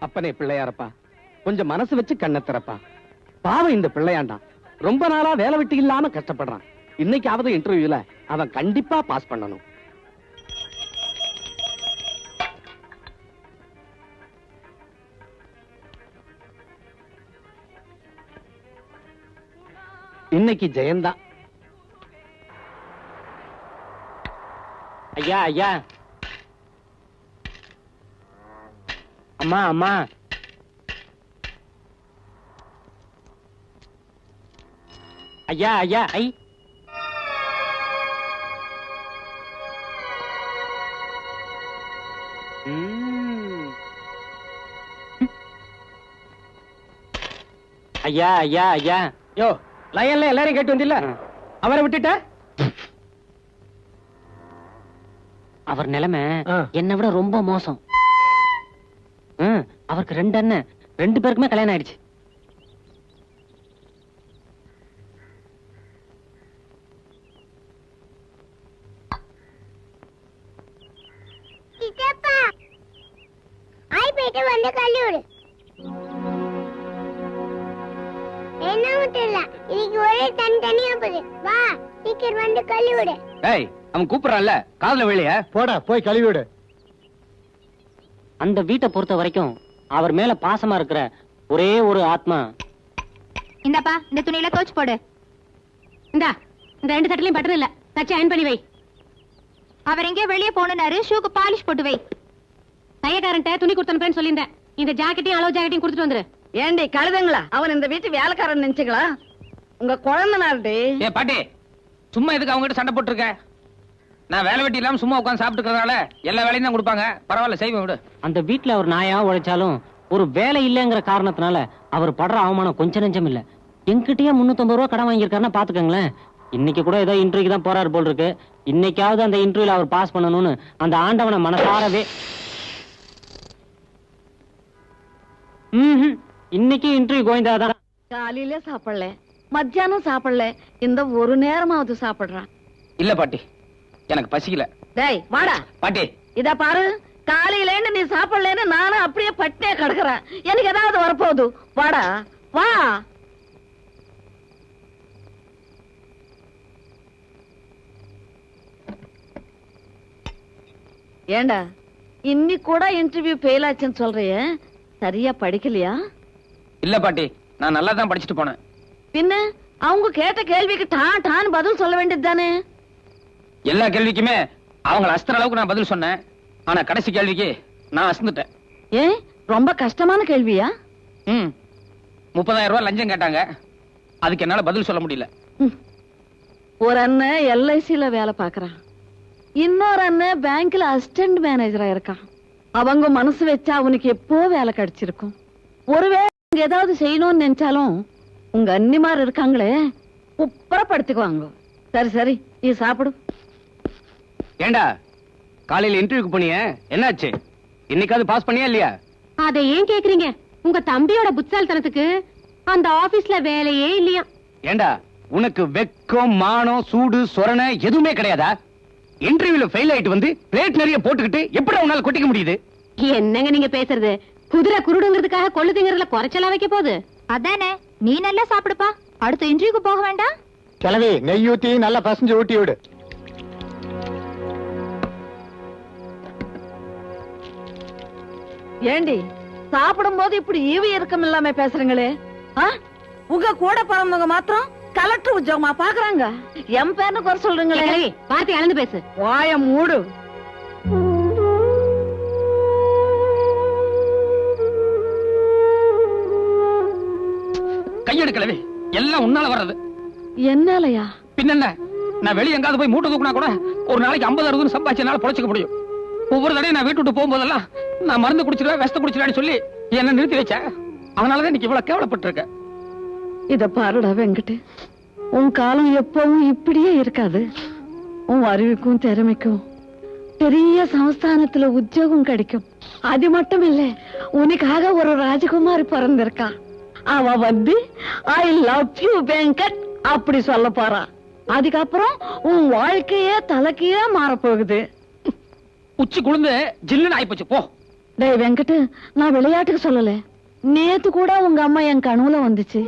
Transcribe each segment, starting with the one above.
அப்பனே பிள்ளையாரப்பா, கொஞ்சம் மனசு வச்சு கண்ணை திறப்பா. பாவம் இந்த பிள்ளையாண்டான் ரொம்ப நாளா வேலை வெட்டி இல்லாம கஷ்டப்படுறான். இன்னைக்காவது இன்டர்வியூல அவன் கண்டிப்பா பாஸ் பண்ணணும். இன்னைக்கு ஜெயந்தா. ஐயா ஐயா, அம்மா அம்மா, ஐயா ஐயா, ஐ ஐயா ஐயா ஐயா. யோ, லயன்ல எல்லாரும் கேட்டு வந்தில்ல, அவரை விட்டுட்ட? அவர் நிலைமை என்னை விட ரொம்ப மோசம். அவருக்கு 2 அண்ணன், 2 பேருக்குமே கல்யாணம் ஆயிடுச்சு. வந்து கல்லூரி என்ன விட்டுல இன்னைக்கு ஒரே தனித்தனியா போகுது. வா சீக்கிரம் வந்து கழுவிடு. ஏய், அவன் கூப்பிடறான்ல, காதுல விளைய போடா, போய் கழுவிடு. அந்த வீட்டை பொறுத்த வரைக்கும் அவர் மேல பாசமா இருக்கிற ஒரே ஒரு ஆத்மா. இந்தாப்பா, இந்த துணியில தோச்சு போடு. இந்தா, இந்த 2 சட்டையிலும் பட்டன் இல்ல, தச்சு அயன் பண்ணி வை. அவர் எங்கேயோ வெளியே போனாரு, ஷூக்கு பாலிஷ் போட்டு வை. தையக்காரன்ட்ட துணி கொடுத்தனுப்பேன்னு சொல்லியிருந்தேன். இந்த ஜாக்கெட்டையும் அளவு ஜாக்கெட்டையும் கொடுத்துட்டு வந்துரு. ஏண்டி கழுதுங்களா, அவன் இந்த வீட்டு வேலைக்காரன் நினைச்சுங்களா? உங்க குழந்தைனாருடி. ஏ பாட்டி, சும்மா எதுக்கு அவங்க கிட்ட சண்டை போட்டுருக்க? நான் வேலை வெட்டி இல்லாம சும்மா உட்காந்து சாப்பிட்டுக்கிறதால எல்லா வேலையும் தான் கொடுப்பாங்க. பரவாயில்ல, செய்வேன் விடு. அந்த வீட்டுல அவர் நாயா உழைச்சாலும் ஒரு வேலை இல்லைங்கிற காரணத்தினால அவர் படுற அவமானம் கொஞ்சம் நெஞ்சம் இல்ல. என்கிட்டயே 350 ரூபாய் கடன் வாங்கியிருக்காருன்னா பாத்துக்கங்களேன். இன்னைக்கு கூட ஏதோ இன்டர்வியூக்கு தான் போறாரு போல் இருக்கு. இன்னைக்காவது அந்த இன்டர்வியூல அவர் பாஸ் பண்ணணும்னு அந்த ஆண்டவனை மனசாரவே. இன்னைக்கு இன்டர்வியூ கோயந்தாதான். காலையில சாப்பிடல, மத்தியானம் சாப்பிடல, இந்த ஒரு நேரமாவது சாப்பிடுறான். இல்ல பாட்டி, எனக்கு பசிக்கல. டேய் வாடா பாட்டி. இத பாரு, காலையில நீ சாப்பிடலன்னு நானும் அப்படியே பட்டே கிடக்குறேன். எனக்கு ஏதாவது வரப்போகுது. வாடா வா. ஏண்டா இன்னைக்கு கூட இன்டர்வியூ ஃபெயில் ஆச்சுன்னு சொல்றியே, சரியா படிக்கலையா? இல்ல பாட்டி, நான் நல்லா தான் படிச்சுட்டு போனேன். பின்ன அவங்க கேட்ட கேள்விக்கு டான் டான் பதில் சொல்ல வேண்டியது தானே? எல்லா கேள்விக்குமே அவங்கள அஸ்திர அளவுக்கு நான் பதில் சொன்னேன். ஆனா கடைசி கேள்விக்கு நான் அசந்துட்டேன். ஏன், ரொம்ப கஷ்டமான கேள்வியா? 30,000 ரூபாய் லஞ்சம் கேட்டாங்க. அதுக்கு என்னால பதில் சொல்ல முடியல. ஒரு அண்ணன் LICல வேலை பாக்குறான், இன்னொரு அண்ணன் பேங்க்ல அசிஸ்டன்ட் மேனேஜரா இருக்கான். அவங்க மனசு வச்சா அவனுக்கு எப்போ வேலை கிடைச்சிருக்கும். ஒருவேளை ஏதாவது செய்யணும்னு நினைச்சாலும் உங்க அன்னிமார் இருக்காங்களே, உப்பரப்படுத்திக்குவாங்க. சரி சரி, நீ சாப்பிடு. ஏண்டா, காலையில இன்டர்வியூக்கு போனியே, என்னாச்சு? இன்னைக்காவது பாஸ் பண்ணியா இல்லையா? அதை ஏன் கேக்குறீங்க? உங்க தம்பியோட புத்தால்தனத்துக்கு அந்த ஆபீஸ்ல வேலையே இல்லையா? ஏண்டா, உனக்கு வெக்கம், மானம், சூடு, சொரணை எதுவுமே கிடையாதா? இன்டர்வியூல ஃபெயில் ஆயிட்டு வந்து பிளேட் நிறைய போட்டுக்கிட்டு எப்படி உன்னால கொட்டிக்க முடியுது? என்னங்க நீங்க பேசுறது? குதிரை குருடுங்கிறதுக்காக கொள்ளு திங்கறதுல குறைச்சலா வைக்க போகுது? அதானே, நீ நல்லா சாப்பிடுப்பா, அடுத்த இன்டர்வியூக்கு போக வேண்டாம். கிளவி, நெய் ஊத்தி நல்லா பசஞ்சு ஊட்டி விடு. ஏண்டி சாப்பிடும் போது இப்படி ஈவி இறக்கம் இல்லாம பேசுறீங்களே? உங்க கூட பிறந்தவங்க மாத்திரம் கலெக்டர் உத்தியோகமா பாக்குறாங்க. என் பேர்னு குறை சொல்றீங்களே. வார்த்தை அளந்து பேசு. வாய மூடு. கையெடுக்கலவே, எல்லாம் உன்னால வர்றது. என்னாலயா? பின்ன நான் வெளியே எங்காவது போய் மூட்டை தூக்குனா கூட ஒரு நாளைக்கு 50-60 சம்பாதிச்சனால பொழைச்சிக்க முடியும். ஒவ்வொரு தடையும் நான் வீட்டு விட்டு போகும்போதெல்லாம் நான் மருந்து குடிச்சிருவேன், விஷத்தை குடிச்சிருவேன்னு சொல்லி என்ன நிறுத்தி வச்ச. அதனாலதான் இன்னைக்கு இவ்வளவு கேவலப்பட்டிருக்க. இத பாருடா வெங்கட், உன் காலம் எப்பவும் இப்படியே இருக்காது. உன் அறிவுக்கும் திறமைக்கும் பெரிய சமஸ்தானத்துல உத்தியோகம் கிடைக்கும். அது மட்டும் இல்ல, உனக்காக ஒரு ராஜகுமாரி பிறந்திருக்கா. அவ வந்து ஐ லவ் யூ வெங்கட் அப்படி சொல்ல போறா. அதுக்கப்புறம் உன் வாழ்க்கையே தலைக்கையே மாறப்போகுது. உச்சி குளிர்ந்து ஜில்லுன்னு ஆயிப்போச்சு. போ. டேய் வெங்கட், நான் விளையாட்டுக்கு சொல்லல. நேத்து கூட உங்க அம்மா என் கனவுல வந்துச்சு.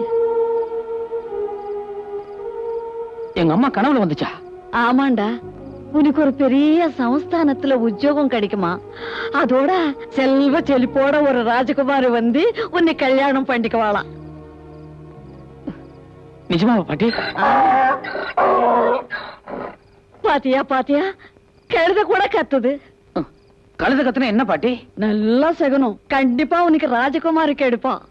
எங்க அம்மா கனவுல வந்துச்சா? ஆமாண்டா, உனக்கு ஒரு பெரிய சமஸ்தானத்துல உத்தியோகம் கிடைக்குமா, அதோட செல்வ செழிப்போட ஒரு ராஜகுமாரி வந்து உன்னை கல்யாணம் பண்ணிக்குவாளாம். நிஜமாவா பாட்டி? பாத்தியா பாத்தியா, கழுத கூட கத்துது. கழுத கத்துனா என்ன பாட்டி? நல்லா சகனம், கண்டிப்பா உனக்கு ராஜகுமாரி கெடுப்பான்.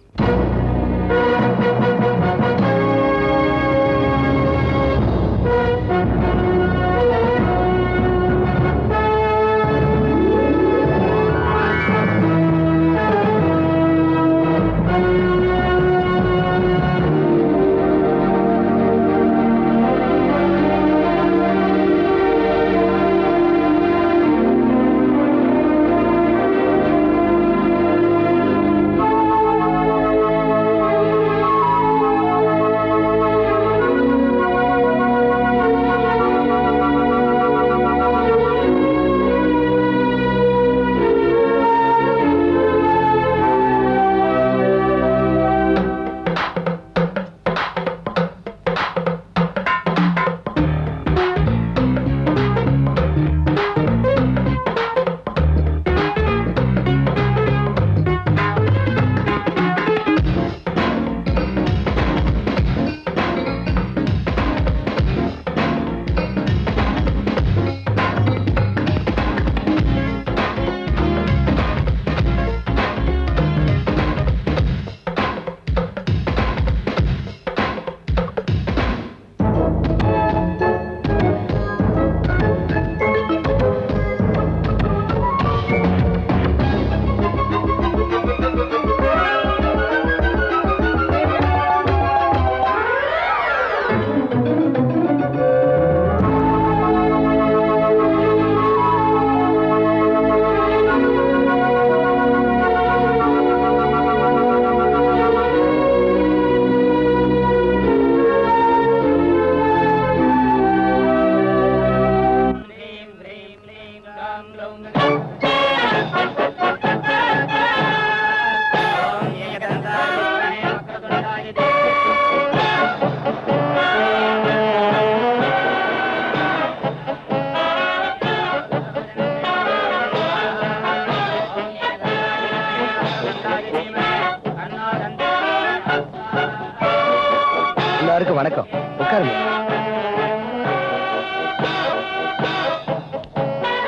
எல்லாருக்கும் வணக்கம். உட்காருங்க.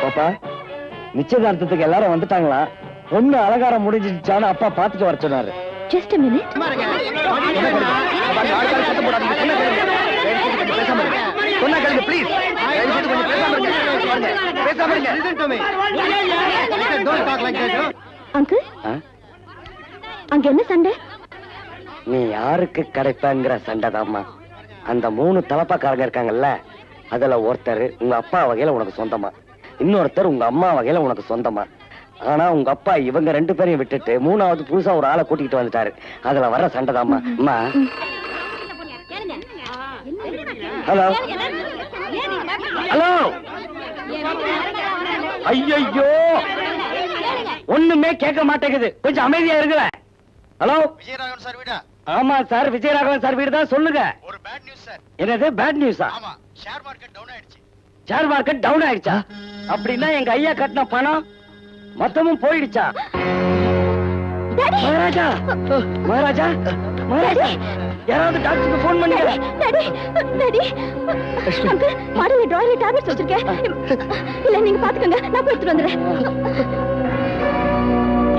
பாப்பா, நிச்சயதார்த்தத்துக்கு எல்லாரும் வந்துட்டாங்களா? பொண்ணு அலங்காரம் முடிஞ்சிச்சான்னு அப்பா பாத்துட்டு வர சொன்னாரு. Just a minute. அங்கிள், அங்க என்ன சண்டை? நீ யாருக்கு கிடைப்பங்கிற சண்டைதாம்மா. அந்த 3 தலப்பாக்காரங்க இருக்காங்கல்ல, அதுல ஒருத்தர் உங்க அப்பா வகையில உனக்கு சொந்தமா, இன்னொருத்தர் உங்க அம்மா வகையில உனக்கு சொந்தமா. ஆனா உங்க அப்பா இவங்க 2 பேரையும் விட்டுட்டு 3வது புதுசா ஒரு ஆளை கூட்டிட்டு வந்துட்டாரு. அதுல வர்ற சண்டைதாம்மா. அம்மா, ஹலோ ஹலோ, ஐயோ ஒண்ணுமே கேட்க மாட்டேங்குது, கொஞ்சம் அமைதியா இருக்குல. ஹலோ, விஜயராகவன் சார் வீடா? ஆமா சார், விஜயராகவன் சார் வீடு தான். சொல்லுங்க. ஒரு பேட் நியூஸ் சார். என்னது பேட் நியூஸா? ஆமா, ஷேர் மார்க்கெட் டவுன் ஆயிடுச்சு. ஷேர் மார்க்கெட் டவுன் ஆயிடுச்சா? அப்படின்னா எங்க ஐயா கட்டின பணம் மொத்தமும் போயிடுச்சா? மகாராஜா, மகாராஜா, மகாராஜா, யாராவது டாக்டருக்கு போன் பண்ணுங்க. Daddy, daddy. அங்கிள், மாடல டிராயர்ல டேப்லெட்ஸ் வச்சிருக்கேன். இல்ல நீங்க பாத்துக்கங்க, நான் போய் எடுத்துட்டு வந்துறேன்.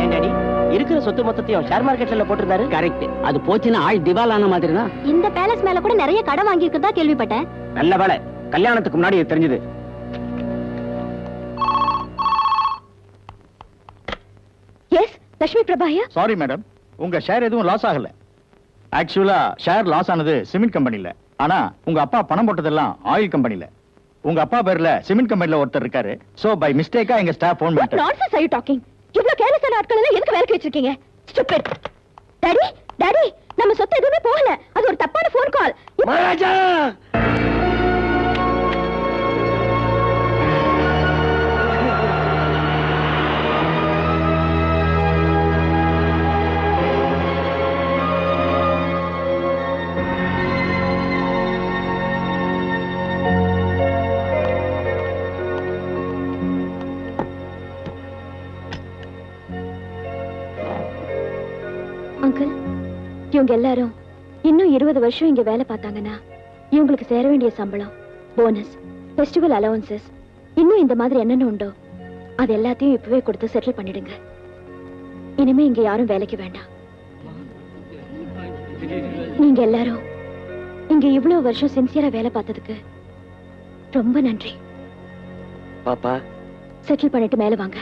ஏன் டாடி, இருக்கிற சொத்து மொத்தத்தையும் ஷேர் மார்க்கெட்ல போட்டிருந்தாரு? கரெக்ட். அது போச்சுன்னா ஆள் திவால் ஆன மாதிரி தான். இந்த பேலஸ் மேல கூட நிறைய கடன் வாங்கி இருக்கதா கேள்விப்பட்டேன். நல்ல வேலை, கல்யாணத்துக்கு முன்னாடி இது தெரிஞ்சது. எஸ், லட்சுமி பிரபாயா. சாரி மேடம், உங்க ஷேர் எதுவும் லாஸ் ஆகல. ஆக்சுவலா ஷேர் லாஸ் ஆனது சிமெண்ட் கம்பெனில. ஆனா உங்க அப்பா பணம் போட்டதெல்லாம் ஆயில் கம்பெனில. உங்க அப்பா பேர்ல சிமெண்ட் கம்பெனில ஒருத்தர் இருக்காரு. சோ பை மிஸ்டேக்கா எங்க ஸ்டாஃப் போன் What பண்ணிட்டாரு. nonsense are you talking? இவ்ளோ கேர்லெஸ்ஸான ஆட்கள் எல்லாம் எதுக்கு வேலைக்கு வச்சிருக்கீங்க? Stupid. டாடி, டாடி, நம்ம சொத்து எதுவுமே போகல. அது ஒரு தப்பான ஃபோன் கால். மகாராஜா, இவங்க எல்லாரும் இன்னும் 20 வருஷம் இங்க வேலை பார்த்தாங்கன்னா இவங்களுக்கு சேர வேண்டிய சம்பளம், போனஸ், ஃபெஸ்டிவல் அலவன்சஸ், இன்னும் இந்த மாதிரி என்னென்ன உண்டோ அது எல்லாத்தையும் இப்பவே கொடுத்து செட்டில் பண்ணிடுங்க. இனிமே இங்க யாரும் வேலைக்கு வேண்டாம். நீங்க எல்லாரும் இங்க இவ்வளவு வருஷம் சின்சியரா வேலை பார்த்ததுக்கு ரொம்ப நன்றி. பாப்பா செட்டில் பண்ணிட்டு மேல வாங்க.